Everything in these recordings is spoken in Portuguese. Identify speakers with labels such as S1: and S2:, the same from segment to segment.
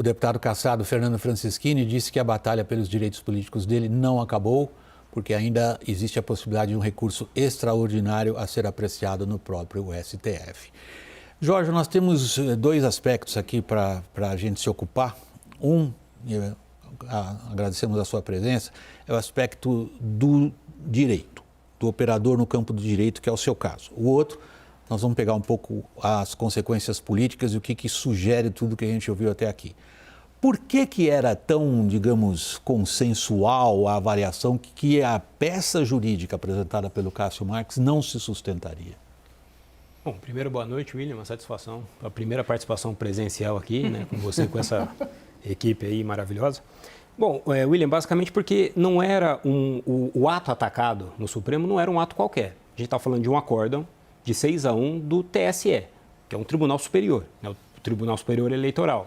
S1: O deputado cassado Fernando Francischini disse que a batalha pelos direitos políticos dele não acabou, porque ainda existe a possibilidade de um recurso extraordinário a ser apreciado no próprio STF. Jorge, nós temos dois aspectos aqui para a gente se ocupar. Agradecemos a sua presença, é o aspecto do direito, do operador no campo do direito, que é o seu caso. O outro, nós vamos pegar um pouco as consequências políticas e o que sugere tudo que a gente ouviu até aqui. Por que era tão, digamos, consensual a avaliação que a peça jurídica apresentada pelo Cássio Marques não se sustentaria?
S2: Bom, primeiro, boa noite, William, uma satisfação. A primeira participação presencial aqui, né, com você, com essa equipe aí maravilhosa. Bom, William, basicamente porque não era o ato atacado no Supremo não era um ato qualquer. A gente está falando de um acórdão de 6-1 do TSE, que é um tribunal superior, né, o Tribunal Superior Eleitoral.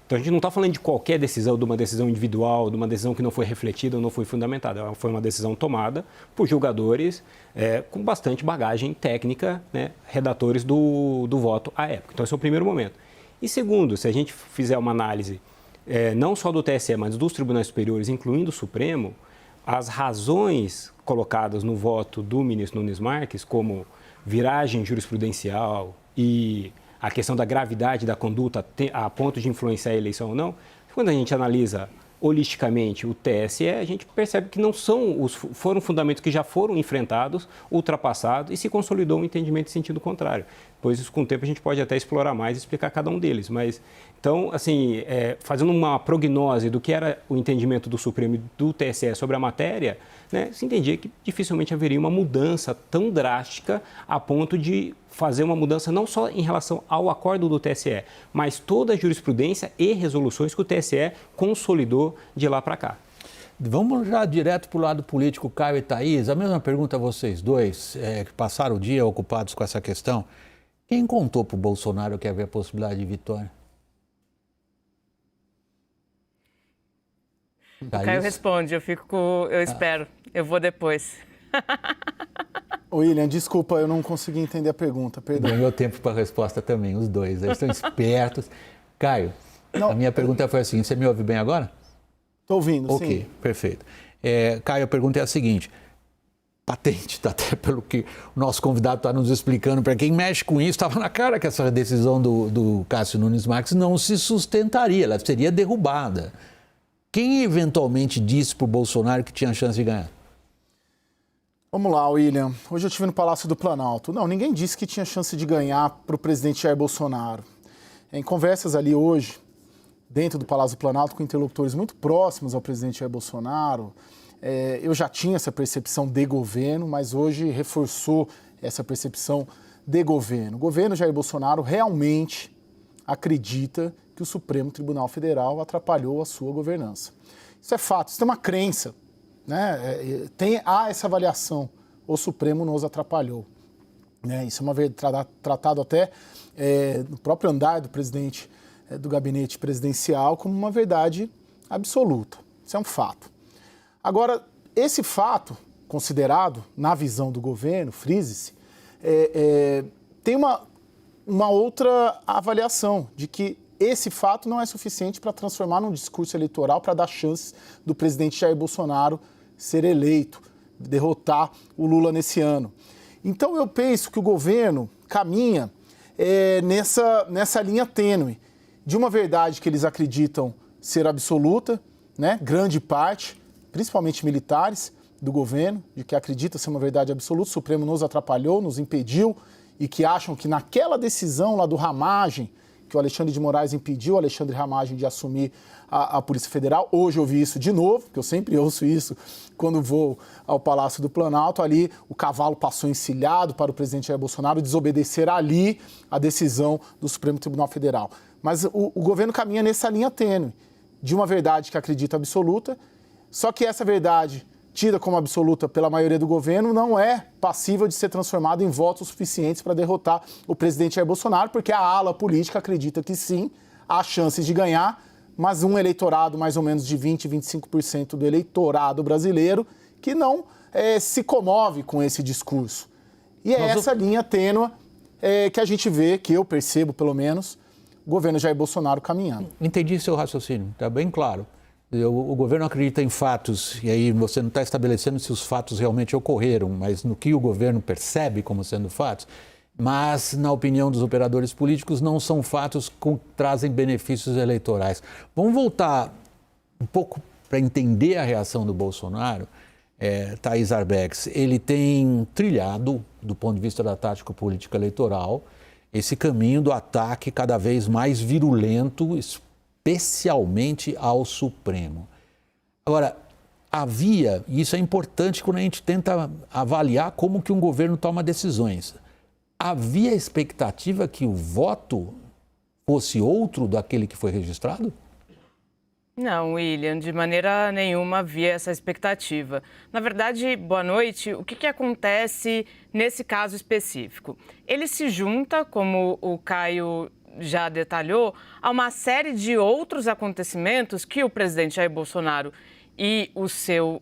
S2: Então, a gente não está falando de qualquer decisão, de uma decisão individual, de uma decisão que não foi refletida ou não foi fundamentada. Foi uma decisão tomada por julgadores com bastante bagagem técnica, né, redatores do voto à época. Então, esse é o primeiro momento. E segundo, se a gente fizer uma análise não só do TSE, mas dos tribunais superiores, incluindo o Supremo, as razões colocadas no voto do ministro Nunes Marques, como viragem jurisprudencial e a questão da gravidade da conduta a ponto de influenciar a eleição ou não, quando a gente analisa holisticamente o TSE, a gente percebe que não foram fundamentos que já foram enfrentados, ultrapassados e se consolidou um entendimento em sentido contrário. Pois isso, com o tempo, a gente pode até explorar mais e explicar cada um deles. Mas, então, assim, fazendo uma prognose do que era o entendimento do Supremo e do TSE sobre a matéria, né, se entendia que dificilmente haveria uma mudança tão drástica a ponto de fazer uma mudança não só em relação ao acordo do TSE, mas toda a jurisprudência e resoluções que o TSE consolidou de lá para cá.
S1: Vamos já direto para o lado político, Caio e Thaís. A mesma pergunta a vocês dois, que passaram o dia ocupados com essa questão. Quem contou para o Bolsonaro que havia possibilidade de vitória?
S3: O Caio responde, eu espero, eu vou depois.
S4: William, desculpa, eu não consegui entender a pergunta, perdão.
S1: Ganhou tempo para a resposta também, os dois, eles estão espertos. Caio, a minha pergunta foi assim, você me ouve bem agora?
S4: Estou ouvindo, sim.
S1: Ok, perfeito. Caio, a pergunta é a seguinte, patente, até pelo que o nosso convidado está nos explicando, para quem mexe com isso, estava na cara que essa decisão do Cássio Nunes Marques não se sustentaria, ela seria derrubada. Quem eventualmente disse para o Bolsonaro que tinha chance de ganhar?
S4: Vamos lá, William. Hoje eu estive no Palácio do Planalto. Não, ninguém disse que tinha chance de ganhar para o presidente Jair Bolsonaro. Em conversas ali hoje, dentro do Palácio do Planalto, com interlocutores muito próximos ao presidente Jair Bolsonaro, eu já tinha essa percepção de governo, mas hoje reforçou essa percepção de governo. O governo Jair Bolsonaro realmente acredita que o Supremo Tribunal Federal atrapalhou a sua governança. Isso é fato, isso é uma crença, né? Há essa avaliação, o Supremo nos atrapalhou. Né? Isso é uma vez tratado até no próprio andar do presidente do gabinete presidencial como uma verdade absoluta. Isso é um fato. Agora, esse fato, considerado na visão do governo, frise-se, tem uma outra avaliação de que esse fato não é suficiente para transformar num discurso eleitoral para dar chances do presidente Jair Bolsonaro ser eleito, derrotar o Lula nesse ano. Então eu penso que o governo caminha nessa linha tênue de uma verdade que eles acreditam ser absoluta, né? Grande parte, principalmente militares do governo, de que acredita ser uma verdade absoluta, o Supremo nos atrapalhou, nos impediu, e que acham que naquela decisão lá do Ramagem, que o Alexandre de Moraes impediu o Alexandre Ramagem de assumir a Polícia Federal. Hoje eu ouvi isso de novo, porque eu sempre ouço isso quando vou ao Palácio do Planalto. Ali o cavalo passou encilhado para o presidente Jair Bolsonaro desobedecer ali a decisão do Supremo Tribunal Federal. Mas o governo caminha nessa linha tênue de uma verdade que acredita absoluta, só que essa verdade, tida como absoluta pela maioria do governo, não é passível de ser transformada em votos suficientes para derrotar o presidente Jair Bolsonaro, porque a ala política acredita que sim, há chances de ganhar, mas um eleitorado mais ou menos de 20%, 25% do eleitorado brasileiro que não se comove com esse discurso. E é essa linha tênue que a gente vê, que eu percebo pelo menos, governo Jair Bolsonaro caminhando.
S1: Entendi seu raciocínio, está bem claro. O governo acredita em fatos, e aí você não está estabelecendo se os fatos realmente ocorreram, mas no que o governo percebe como sendo fatos. Mas, na opinião dos operadores políticos, não são fatos que trazem benefícios eleitorais. Vamos voltar um pouco para entender a reação do Bolsonaro. Thais Arbex, ele tem trilhado, do ponto de vista da tática política eleitoral, esse caminho do ataque cada vez mais virulento, especialmente ao Supremo. Agora, havia, e isso é importante quando a gente tenta avaliar como que um governo toma decisões, havia expectativa que o voto fosse outro daquele que foi registrado?
S3: Não, William, de maneira nenhuma havia essa expectativa. Na verdade, boa noite, o que acontece nesse caso específico? Ele se junta, como o Caio já detalhou, a uma série de outros acontecimentos que o presidente Jair Bolsonaro e o seu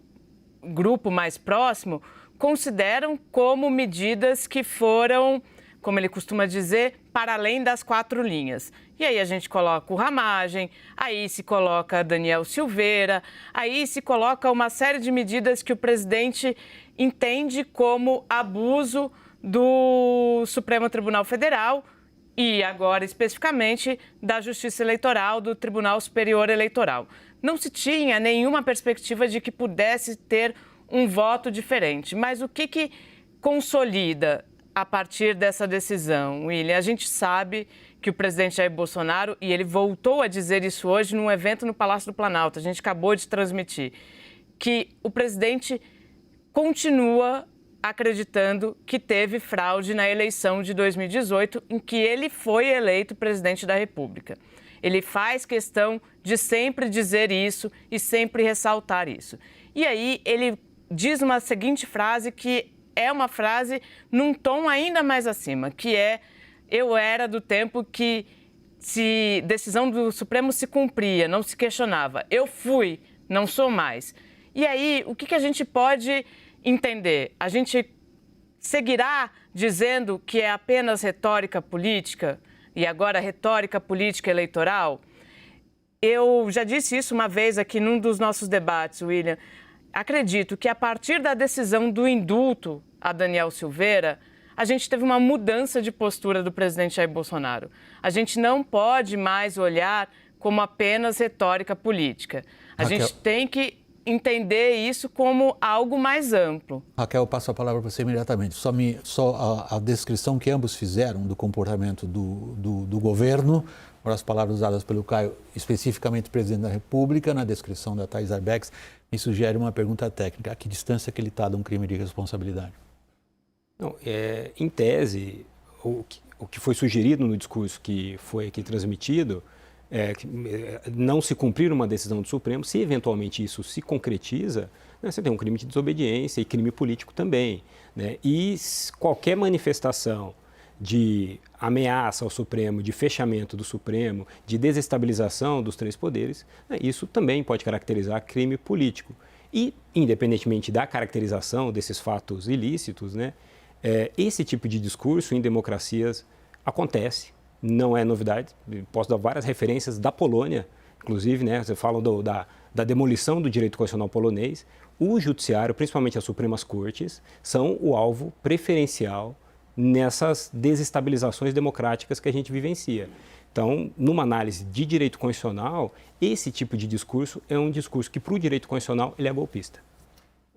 S3: grupo mais próximo consideram como medidas que foram, como ele costuma dizer, para além das 4 linhas. E aí a gente coloca o Ramagem, aí se coloca Daniel Silveira, aí se coloca uma série de medidas que o presidente entende como abuso do Supremo Tribunal Federal e agora especificamente da Justiça Eleitoral, do Tribunal Superior Eleitoral. Não se tinha nenhuma perspectiva de que pudesse ter um voto diferente, mas o que consolida a partir dessa decisão, William? A gente sabe que o presidente Jair Bolsonaro, e ele voltou a dizer isso hoje num evento no Palácio do Planalto, a gente acabou de transmitir, que o presidente continua acreditando que teve fraude na eleição de 2018, em que ele foi eleito presidente da República. Ele faz questão de sempre dizer isso e sempre ressaltar isso. E aí ele diz uma seguinte frase que é uma frase num tom ainda mais acima, que é: eu era do tempo que se decisão do Supremo se cumpria, não se questionava. Eu fui, não sou mais. E aí, o que a gente pode entender? A gente seguirá dizendo que é apenas retórica política e agora retórica política eleitoral? Eu já disse isso uma vez aqui num dos nossos debates, William. Acredito que a partir da decisão do indulto a Daniel Silveira, a gente teve uma mudança de postura do presidente Jair Bolsonaro. A gente não pode mais olhar como apenas retórica política. A gente tem que entender isso como algo mais amplo.
S1: Raquel, eu passo a palavra para você imediatamente. Só a descrição que ambos fizeram do comportamento do governo, por as palavras usadas pelo Caio, especificamente o presidente da República, na descrição da Thais Arbex, me sugere uma pergunta técnica. A que distância que ele está de um crime de responsabilidade?
S2: Não, em tese, o que foi sugerido no discurso que foi aqui transmitido não se cumprir uma decisão do Supremo. Se eventualmente isso se concretiza, né, você tem um crime de desobediência e crime político também, né? E qualquer manifestação de ameaça ao Supremo, de fechamento do Supremo, de desestabilização dos 3 poderes, né, isso também pode caracterizar crime político. E, independentemente da caracterização desses fatos ilícitos, né, esse tipo de discurso em democracias acontece, não é novidade. Posso dar várias referências da Polônia, inclusive, né, você fala da demolição do direito constitucional polonês. O judiciário, principalmente as Supremas Cortes, são o alvo preferencial nessas desestabilizações democráticas que a gente vivencia. Então, numa análise de direito constitucional, esse tipo de discurso é um discurso que, para o direito constitucional, ele é golpista.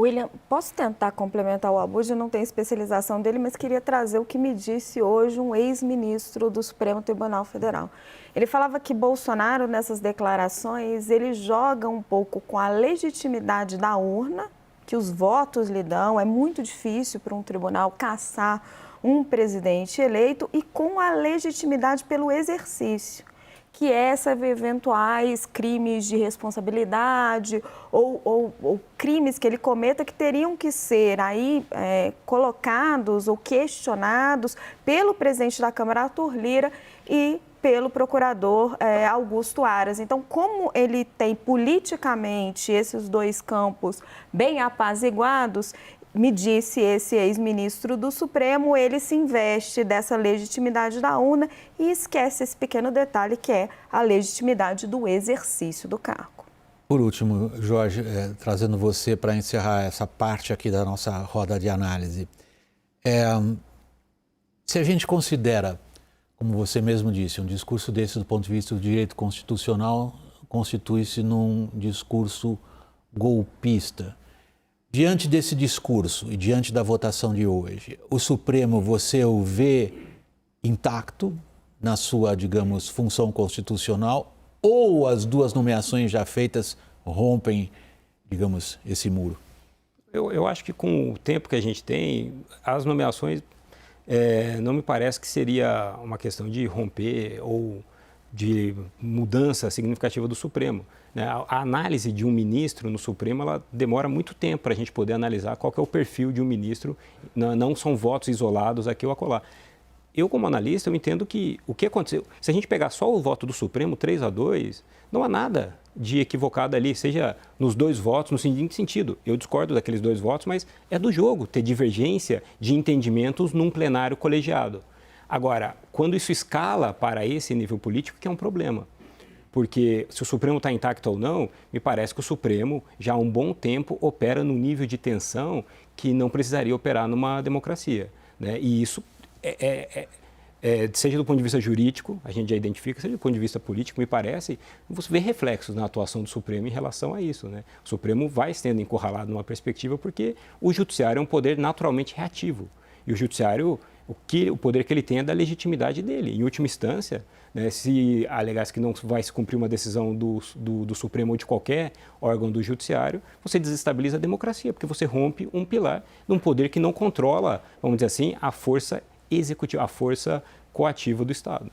S5: William, posso tentar complementar o Abuja? Eu não tenho especialização dele, mas queria trazer o que me disse hoje um ex-ministro do Supremo Tribunal Federal. Ele falava que Bolsonaro, nessas declarações, ele joga um pouco com a legitimidade da urna, que os votos lhe dão. É muito difícil para um tribunal cassar um presidente eleito, e com a legitimidade pelo exercício, que é essas eventuais crimes de responsabilidade ou crimes que ele cometa que teriam que ser aí colocados ou questionados pelo presidente da Câmara, Arthur Lira, e pelo procurador Augusto Aras. Então, como ele tem politicamente esses 2 campos bem apaziguados, me disse esse ex-ministro do Supremo, ele se investe dessa legitimidade da urna e esquece esse pequeno detalhe que é a legitimidade do exercício do cargo.
S1: Por último, Jorge, trazendo você para encerrar essa parte aqui da nossa roda de análise. Se a gente considera, como você mesmo disse, um discurso desse do ponto de vista do direito constitucional constitui-se num discurso golpista. Diante desse discurso e diante da votação de hoje, o Supremo, você o vê intacto na sua, digamos, função constitucional ou as duas nomeações já feitas rompem, digamos, esse muro?
S2: Eu acho que com o tempo que a gente tem, as nomeações não me parece que seria uma questão de romper ou de mudança significativa do Supremo. A análise de um ministro no Supremo ela demora muito tempo para a gente poder analisar qual que é o perfil de um ministro, não são votos isolados aqui ou acolá. Eu, como analista, eu entendo que o que aconteceu, se a gente pegar só o voto do Supremo, 3-2, não há nada de equivocado ali, seja nos dois votos, no seguinte sentido. Eu discordo daqueles dois votos, mas é do jogo ter divergência de entendimentos num plenário colegiado. Agora, quando isso escala para esse nível político, que é um problema. Porque se o Supremo está intacto ou não, me parece que o Supremo já há um bom tempo opera num nível de tensão que não precisaria operar numa democracia, né? E isso seja do ponto de vista jurídico, a gente já identifica, seja do ponto de vista político, me parece, você vê reflexos na atuação do Supremo em relação a isso, né? O Supremo vai sendo encurralado numa perspectiva porque o Judiciário é um poder naturalmente reativo. E o Judiciário, o poder que ele tem é da legitimidade dele. Em última instância, né, se alegasse que não vai se cumprir uma decisão do Supremo ou de qualquer órgão do Judiciário, você desestabiliza a democracia, porque você rompe um pilar de um poder que não controla, vamos dizer assim, a força executiva, a força coativa do Estado.